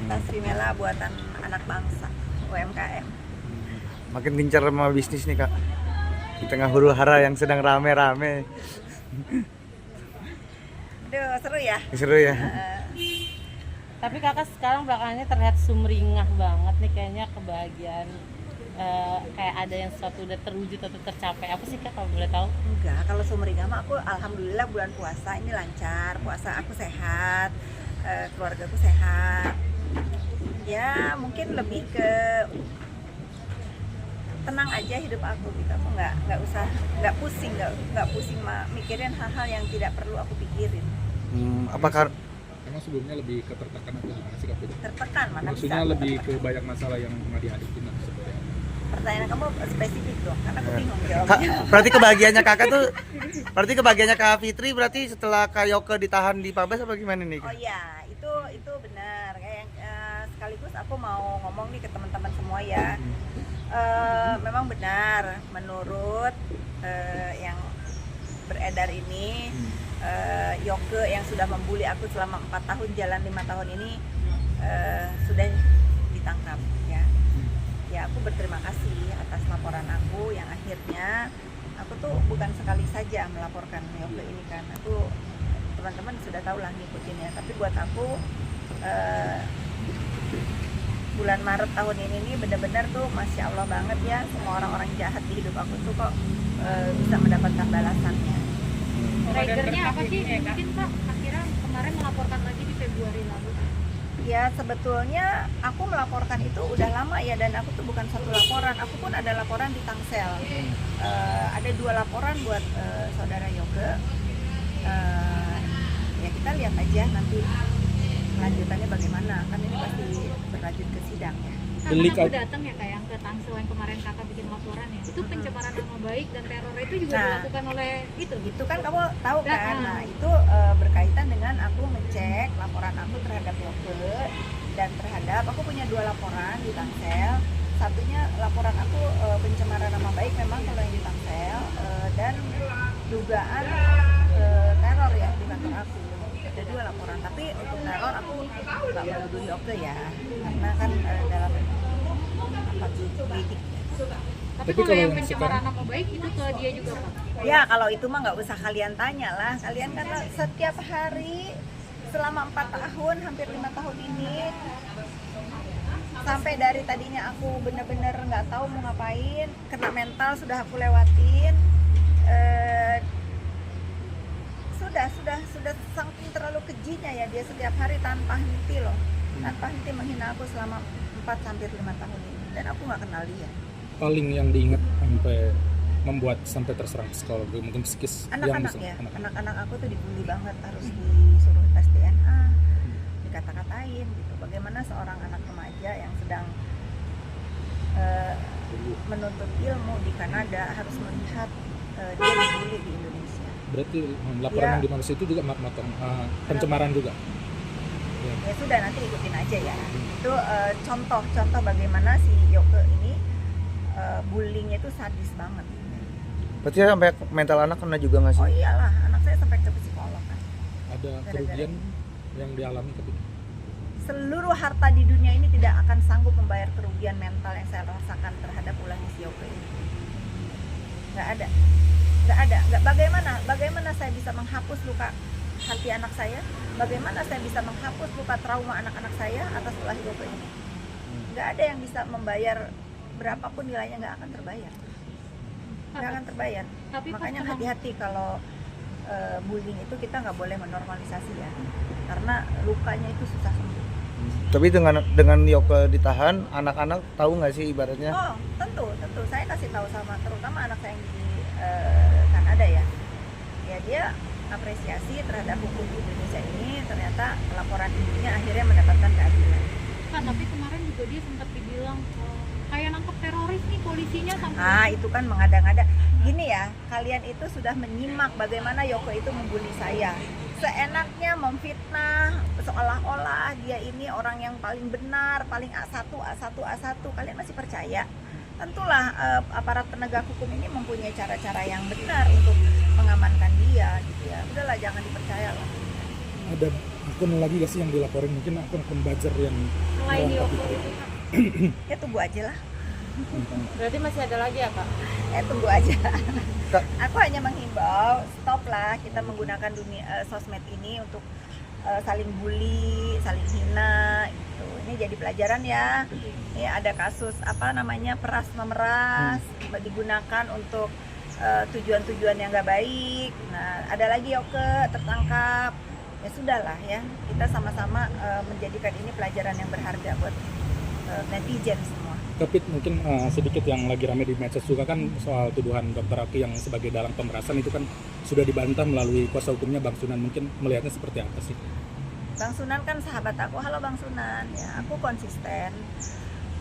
Tas Vimela buatan anak bangsa, UMKM. Makin gencar sama bisnis nih kak, di tengah huru hara yang sedang rame-rame. Aduh, seru ya. Seru ya. Tapi kakak sekarang belakangannya terlihat sumringah banget nih, kayaknya kebahagiaan, kayak ada yang sesuatu udah terwujud atau tercapai. Apa sih kak kalau boleh tahu? Enggak, kalau sumringah mah aku alhamdulillah bulan puasa ini lancar, puasa aku sehat, keluargaku sehat. Ya mungkin lebih ke tenang aja hidup aku gitu. Aku nggak pusing mikirin hal-hal yang tidak perlu aku pikirin. Apakah Emang sebelumnya lebih ke tertekan atau gimana sih Kak? Tertekan mana Maksudnya bisa. lebih ke banyak masalah yang pernah dihadapin atau seperti apa? Pertanyaan kamu spesifik dong, karena aku bingung Kak, jawabnya. berarti kebahagiaannya kakak tuh, berarti kebahagiaannya Kak Fitri berarti setelah Kak Yoke ditahan di Pabes apa gimana nih? Oh iya, itu benar. Kayak sekaligus aku mau ngomong nih ke teman-teman semua ya. Memang benar menurut yang beredar ini, Yoke yang sudah membuli aku selama 4 tahun jalan 5 tahun ini sudah ditangkap ya. Ya aku berterima kasih atas laporan aku yang akhirnya aku tuh bukan sekali saja melaporkan Yoke ini kan. Aku teman-teman sudah tahu lah ngikutin ya, tapi buat aku bulan Maret tahun ini nih benar-benar tuh Masya Allah banget ya, semua orang-orang jahat di hidup aku tuh kok bisa mendapatkan balasannya. Triggernya apa sih mungkin Kak akhirnya kemarin melaporkan lagi di Februari lalu? Ya sebetulnya aku melaporkan itu udah lama ya, dan aku tuh bukan satu laporan, aku pun ada laporan di Tangsel. Ada 2 laporan buat saudara Yoke. Ya kita lihat aja nanti lanjutannya bagaimana, kan ini pasti berlanjut ke sidang ya. Delik Karena aku datang ya kayak ke Tangsel yang kemarin kakak bikin laporan ya, itu pencemaran nama baik dan teror itu juga Nah, dilakukan oleh itu. Itu kan kamu tahu kan. Nah itu berkaitan dengan aku ngecek laporan aku terhadap Yoke dan terhadap aku punya 2 laporan di Tangsel. Satunya laporan aku pencemaran nama baik memang kalau yang di Tangsel, dan dugaan teror ya di kantor aku. Ada 2 laporan, tapi untuk teror aku nggak menuduh Yoke ya, karena kan dalam lidik. Tapi kalau yang pencemaran nama baik itu ke dia juga Pak? Ya kalau itu mah nggak usah kalian tanya lah, kalian kan setiap hari selama 4 tahun, hampir 5 tahun ini, sampai dari tadinya aku bener-bener nggak tahu mau ngapain, kena mental sudah aku lewatin. Sudah saking terlalu kejinya ya dia setiap hari tanpa henti loh, tanpa henti menghina aku selama 4-5 tahun ini, dan aku nggak kenal dia. Paling yang diingat sampai membuat sampai terserang psikologi mungkin psikis Anak-anak bisa- ya, anak-anak. anak-anak aku tuh dibully banget, harus disuruh tes DNA, dikata-katain gitu. Bagaimana seorang anak remaja yang sedang menuntut ilmu di Kanada harus melihat dia dibully di Indonesia. Berarti laporan Ya. yang di Malaysia itu juga motong pencemaran juga. Ya sudah, nanti ikutin aja ya. Itu contoh bagaimana si Yoke ini bullyingnya itu sadis banget. Berarti sampai mental anak kena juga nggak sih? Oh iyalah, anak saya sampai ke psikolog kan. Ada kerugian yang dialami tapi Seluruh harta di dunia ini tidak akan sanggup membayar kerugian mental yang saya rasakan terhadap ulahnya si Yoke ini. Nggak ada. Bagaimana saya bisa menghapus luka hati anak saya? Bagaimana saya bisa menghapus luka trauma anak-anak saya atas ulah Yoke ini? Nggak ada yang bisa membayar, berapapun nilainya nggak akan terbayar. Nggak akan terbayar. Tapi pas Makanya kena- hati-hati kalau bullying itu kita nggak boleh menormalisasi ya, karena lukanya itu susah sembuh. Tapi dengan Yoke ditahan, anak-anak tahu nggak sih ibaratnya? Oh tentu saya kasih tahu sama terutama anak saya yang di Kanada ya dia apresiasi terhadap hukum di Indonesia ini. Ternyata laporan ibunya akhirnya mendapatkan keadilan. Kan tapi kemarin juga dia sempat dibilang kayak nangkep teroris nih polisinya sampai Itu kan mengada-ngada. Gini ya, kalian itu sudah menyimak bagaimana Yoke itu membuli saya. Seenaknya memfitnah seolah-olah dia ini orang yang paling benar, paling A1. Kalian masih percaya? Tentulah aparat penegak hukum ini mempunyai cara-cara yang benar untuk mengamankan dia gitu ya. Udahlah, jangan dipercaya lah. akun lagi gak sih yang dilaporin, mungkin akun buzzer yang Selain menyerang Yoko Kak itu, Fitri? Ya tunggu aja lah. Berarti masih ada lagi ya kak? Tunggu aja. Kak. Aku hanya menghimbau, stop lah kita menggunakan dunia sosmed ini untuk saling bully, saling hina gitu. Ini jadi pelajaran ya. Ini ada kasus apa namanya peras memeras digunakan untuk tujuan-tujuan yang nggak baik. Nah, ada lagi Yoke tertangkap. Ya sudahlah ya. Kita sama-sama menjadikan ini pelajaran yang berharga buat netizen semua. Tapi mungkin sedikit yang lagi rame di medsos juga kan soal tuduhan Dr. Aki yang sebagai dalang pemerasan itu kan sudah dibantah melalui kuasa hukumnya Bang Sunan. Mungkin melihatnya seperti apa sih? Bang Sunan kan sahabat aku. Halo Bang Sunan, ya aku konsisten.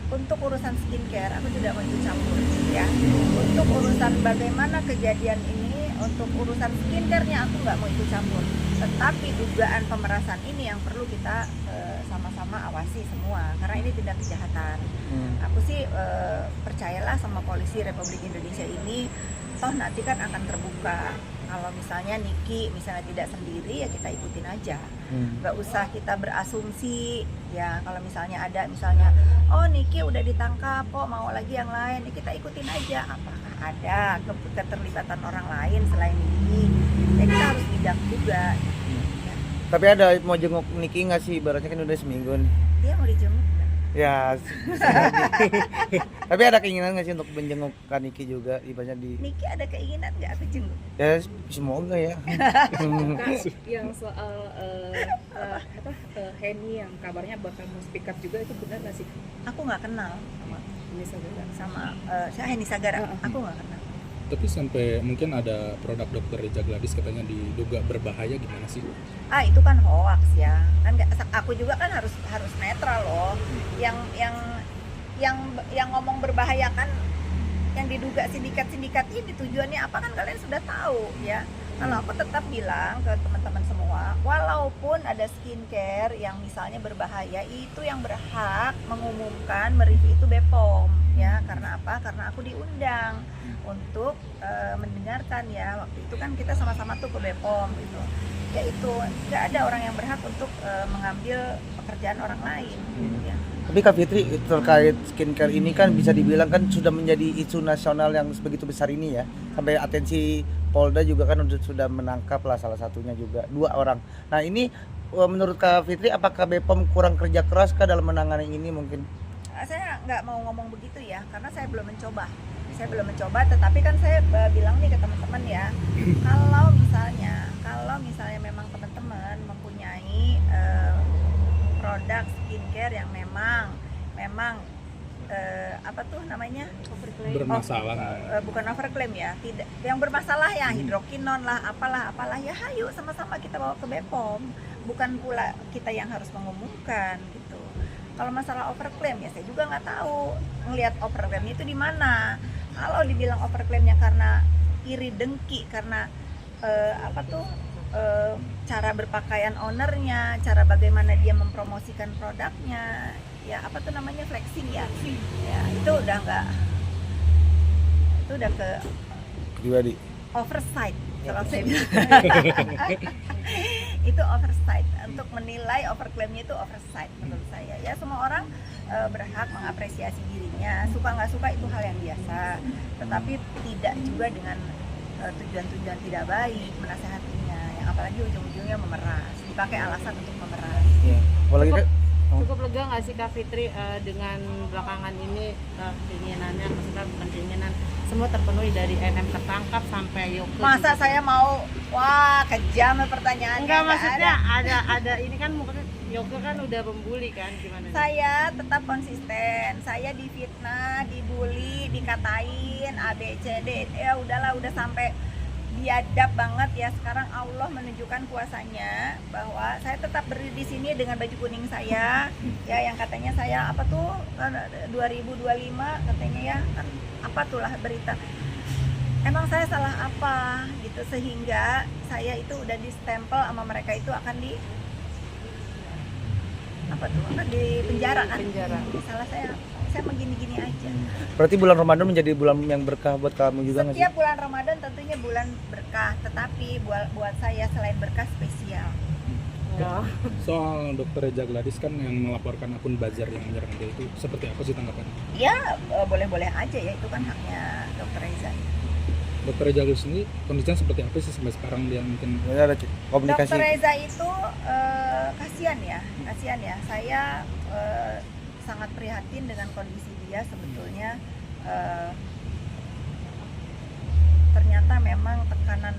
Untuk urusan skincare aku tidak mau ikut campur ya. Untuk urusan bagaimana kejadian ini, untuk urusan skincare-nya aku nggak mau ikut campur. Tetapi dugaan pemerasan ini yang perlu kita sama-sama awasi semua, karena ini tindak kejahatan. Aku sih percayalah sama polisi Republik Indonesia ini, toh nanti kan akan terbuka. Kalau misalnya Niki misalnya tidak sendiri ya kita ikutin aja, nggak usah kita berasumsi ya. Kalau misalnya ada misalnya oh Niki udah ditangkap kok mau lagi yang lain, ya kita ikutin aja. Apakah ada keterlibatan orang lain selain Niki? Ya kita harus bijak juga. Tapi ada mau jenguk Niki nggak sih? Ibaratnya kan udah seminggu nih. Dia mau dijenguk nggak? Ya. Tapi ada keinginan nggak sih untuk menjenguk Kak Niki juga? Ibaratnya di. Niki ada keinginan nggak aku jenguk? Ya semoga ya. Yang soal Henny yang kabarnya bakal mau speak up juga, itu benar nggak sih? Aku nggak kenal Ini saudara. sama saya Henny Sagara. Aku nggak kenal. Tapi sampai mungkin ada produk dokter Reza Gladys katanya diduga berbahaya, gimana sih? Itu kan hoax ya. Kan aku juga kan harus netral loh. Yang ngomong berbahaya kan yang diduga sindikat ini tujuannya apa kan kalian sudah tahu ya. Kalau aku tetap bilang ke teman-teman semua, walaupun ada skincare yang misalnya berbahaya, itu yang berhak mengumumkan mereview itu BPOM ya. Karena apa? Karena aku diundang untuk mendengarkan ya. Waktu itu kan kita sama-sama tuh ke BPOM gitu. Yaitu nggak ada orang yang berhak untuk mengambil pekerjaan orang lain gitu ya. Tapi Kak Fitri terkait skincare ini kan bisa dibilang kan sudah menjadi isu nasional yang sebegitu besar ini ya. Sampai atensi Polda juga kan sudah menangkap lah salah satunya juga 2 orang. Nah ini menurut Kak Fitri apakah BPOM kurang kerja keras kah dalam menangani ini mungkin? Saya nggak mau ngomong begitu ya, karena saya belum mencoba. Tetapi kan saya bilang nih ke teman-teman ya, kalau misalnya memang teman-teman mempunyai produk skincare yang memang apa tuh namanya Bermasalah. bukan overclaim ya, tidak yang bermasalah ya, hidrokinon lah, apalah ya, hayu sama-sama kita bawa ke BPOM, bukan pula kita yang harus mengumumkan gitu. Kalau masalah overclaim ya saya juga nggak tahu ngelihat overclaimnya itu di mana. Kalau dibilang overclaimnya karena iri dengki, karena cara berpakaian ownernya, cara bagaimana dia mempromosikan produknya, ya apa tuh namanya flexing ya, itu udah ke Pribadi. oversight kalau saya bilang. Itu oversight, untuk menilai overclaimnya itu oversight menurut saya ya. Semua orang berhak mengapresiasi dirinya, suka nggak suka itu hal yang biasa, tetapi tidak juga dengan tujuan-tujuan tidak baik menasehatinya, yang apalagi ujung-ujungnya memeras, dipakai alasan untuk memeras. Ya. Apalagi kan Cukup lega nggak sih Kak Fitri dengan belakangan ini keinginannya, maksudnya bukan keinginan, semua terpenuhi dari NM tertangkap sampai Yoko. Masa saya mau, wah kejam ya pertanyaannya. Enggak, maksudnya ada ini kan mungkin Yoko kan udah membuli kan, gimana? Saya tetap konsisten, saya difitnah, dibully, dikatain ABCD, ya udahlah, udah sampai biadab banget ya. Sekarang Allah menunjukkan kuasanya bahwa saya tetap berdiri di sini dengan baju kuning saya ya, yang katanya saya apa tuh 2025 katanya ya kan, apa tuh lah berita. Emang saya salah apa gitu sehingga saya itu udah di-stempel sama mereka itu akan di penjara kan. Salah saya begini-gini aja. berarti bulan Ramadan menjadi bulan yang berkah buat kamu juga nggak sih? Setiap bulan Ramadan tentunya bulan berkah, tetapi buat saya selain berkah spesial. Soal Dokter Reza Gladys kan yang melaporkan akun buzzer yang menyerang dia itu, seperti apa sih tanggapannya? Ya boleh-boleh aja ya, itu kan haknya Dokter Reza. Dokter Reza Gladys ini kondisinya seperti apa sih sampai sekarang dia mungkin? Ya, ada komunikasi. Dokter Reza itu kasihan ya. Saya sangat prihatin dengan kondisi dia sebetulnya. Ternyata memang tekanan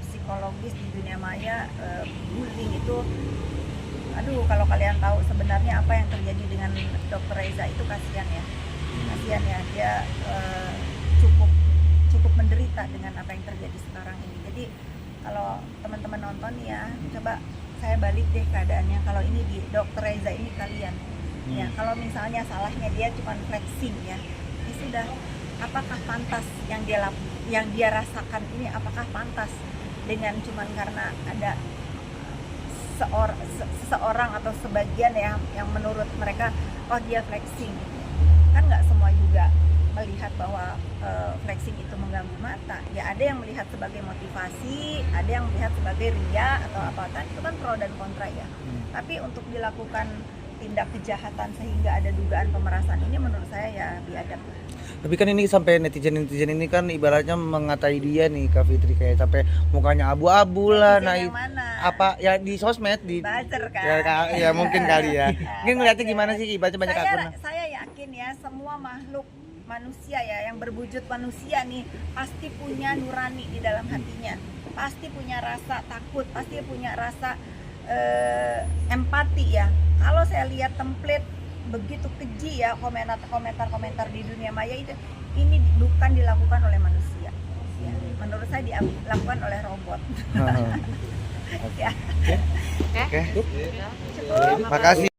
psikologis di dunia maya, bullying itu, aduh kalau kalian tahu sebenarnya apa yang terjadi dengan Dokter Reza itu kasihan ya, dia cukup menderita dengan apa yang terjadi sekarang ini. Jadi kalau teman-teman nonton ya, coba saya balik deh keadaannya, kalau ini di Dokter Reza ini kalian ya, kalau misalnya salahnya dia cuma flexing ya sudah, apakah pantas yang dia rasakan ini, apakah pantas dengan cuman karena ada seseorang atau sebagian yang menurut mereka oh dia flexing, kan nggak semua juga melihat bahwa flexing itu mengganggu mata ya, ada yang melihat sebagai motivasi, ada yang melihat sebagai ria atau apa, kan itu kan pro dan kontra ya. Tapi untuk dilakukan tindak kejahatan sehingga ada dugaan pemerasan ini menurut saya ya biadab. Tapi kan ini sampai netizen ini kan ibaratnya mengatai dia nih Kak Fitri, kayak sampai mukanya abu-abu lah. Nah, yang mana? apa ya di sosmed di buzzer kan? Ya mungkin kali ya. Mungkin ngeliatnya gimana sih, baca banyak akun. Saya yakin ya semua makhluk manusia ya yang berwujud manusia nih pasti punya nurani di dalam hatinya, pasti punya rasa takut, pasti punya rasa empati ya. Kalau saya lihat template begitu keji ya komentar di dunia maya itu, ini bukan dilakukan oleh manusia ya, menurut saya dilakukan oleh robot. Ya. Oke. Cukup. Makasih.